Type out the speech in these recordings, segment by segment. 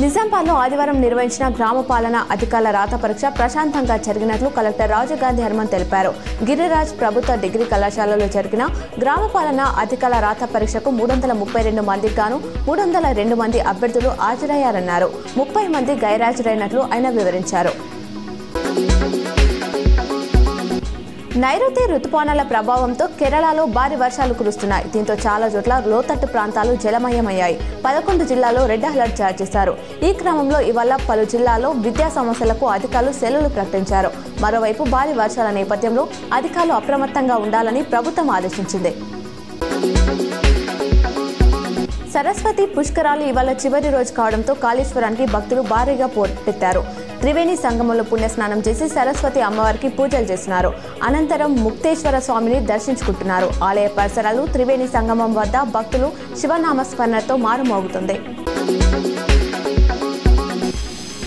నిజామాబాద్లో ఆదివారం నిర్వహించిన గ్రామ పాలన అధికారుల రాత పరీక్ష ప్రశాంతంగా జరిగినట్లు కలెక్టర్ రాజీవ్ గాంధీ హనుమంత్ తెలిపారు. గిరిరాజ్ ప్రభుత్వ డిగ్రీ కళాశాలలో జరిగిన గ్రామ పాలన అధికారుల రాత పరీక్షకు 332 మందికి గాను 302 మంది అభ్యర్థులు హాజరయ్యారన్నారు. 30 మంది గైర్హాజరైనట్లు ఆయన వివరించారు. నైరుతి రుతుపవనాల ప్రభావంతో కేరళలో భారీ వర్షాలు కురుస్తున్నాయి. దీంతో చాలా చోట్ల లోతట్టు ప్రాంతాలు జలమయమయ్యాయి. 11 జిల్లాల్లో రెడ్ అలర్ట్ జారీ చేశారు. ఈ క్రమంలో ఇవాళ పలు జిల్లాల్లో విద్యా సంస్థలకు అధికారులు సెలవులు ప్రకటించారు. మరోవైపు భారీ వర్షాల నేపథ్యంలో అధికారులు అప్రమత్తంగా ఉండాలని ప్రభుత్వం ఆదేశించింది. సరస్వతి పుష్కరాలు ఇవాళ చివరి రోజు కావడంతో కాళేశ్వరానికి భక్తులు భారీగా పోటెత్తారు. త్రివేణి సంగమంలో పుణ్యస్నానం చేసి సరస్వతి అమ్మవారికి పూజలు చేస్తున్నారు. అనంతరం ముక్తేశ్వర స్వామిని దర్శించుకుంటున్నారు. ఆలయ పరిసరాలు త్రివేణి సంగమం వద్ద భక్తులు శివనామస్మరణతో మారుమోగుతుంది.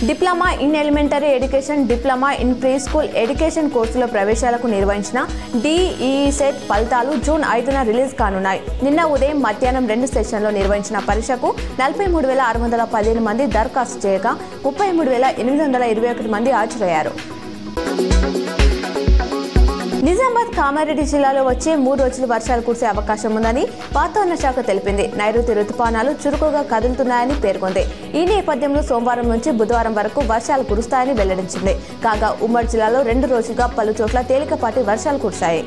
Diploma in elementary education, diploma in preschool education కోర్సుల ప్రవేశాలకు నిర్వహించిన డిఈసెట్ ఫలితాలు జూన్ 5న రిలీజ్ కానున్నాయి. నిన్న ఉదయం మధ్యాహ్నం 2 సెషన్లో నిర్వహించిన పరీక్షకు 43,615 మంది దరఖాస్తు చేయగా 33,821 మంది హాజరయ్యారు. నిజామాబాద్, కామారెడ్డి జిల్లాలో వచ్చే 3 రోజులు వర్షాలు కురిసే అవకాశం ఉందని వాతావరణ శాఖ తెలిపింది. నైరుతి రుతుపవనాలు చురుకుగా కదులుతున్నాయని పేర్కొంది. ఈ నేపథ్యంలో సోమవారం నుంచి బుధవారం వరకు వర్షాలు కురుస్తాయని వెల్లడించింది. కాగా ఉమ్మడి జిల్లాలో 2 రోజులుగా పలు చోట్ల తేలికపాటి వర్షాలు కురిశాయి.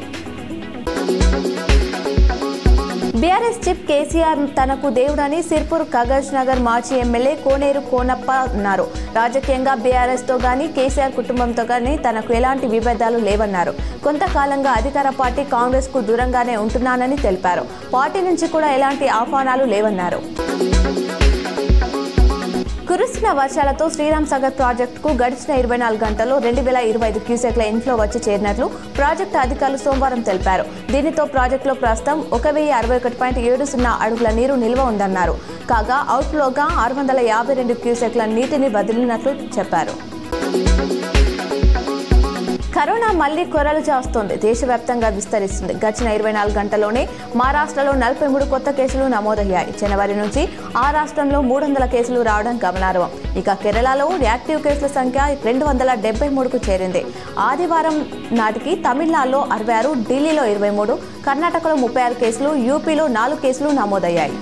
బీఆర్ఎస్ చీఫ్ కేసీఆర్ తనకు దేవుడని సిర్పూర్ కాగజ్ నగర్ మాజీ ఎమ్మెల్యే కోనేరు కోనప్ప అన్నారు. రాజకీయంగా బీఆర్ఎస్తో గానీ కేసీఆర్ కుటుంబంతో గానీ తనకు ఎలాంటి విభేదాలు లేవన్నారు. కొంతకాలంగా అధికార పార్టీ కాంగ్రెస్కు దూరంగానే ఉంటున్నానని తెలిపారు. పార్టీ నుంచి కూడా ఎలాంటి ఆహ్వానాలు లేవన్నారు. కురుస్తున్న వర్షాలతో శ్రీరామ్ సాగర్ ప్రాజెక్టుకు గడిచిన 24 గంటల్లో 2,025 క్యూసెక్ల ఇన్ఫ్లో వచ్చి చేరినట్లు ప్రాజెక్టు అధికారులు సోమవారం తెలిపారు. దీనితో ప్రాజెక్టులో ప్రస్తుతం 1,061.70 అడుగుల నీరు నిల్వ ఉందన్నారు. కాగా అవుట్ఫ్లోగా 652 క్యూసెక్ల నీటిని వదిలినట్లు చెప్పారు. కరోనా మళ్లీ కొరలు చేస్తోంది. దేశవ్యాప్తంగా విస్తరిస్తుంది. గడిచిన 24 గంటల్లోనే మహారాష్ట్రలో 43 కొత్త కేసులు నమోదయ్యాయి. జనవరి నుంచి ఆ రాష్ట్రంలో 300 కేసులు రావడం గమనార్హం. ఇక కేరళలో యాక్టివ్ కేసుల సంఖ్య 273కు చేరింది. ఆదివారం నాటికి తమిళనాడులో 66, ఢిల్లీలో 23, కర్ణాటకలో 36 కేసులు, యూపీలో 4 కేసులు నమోదయ్యాయి.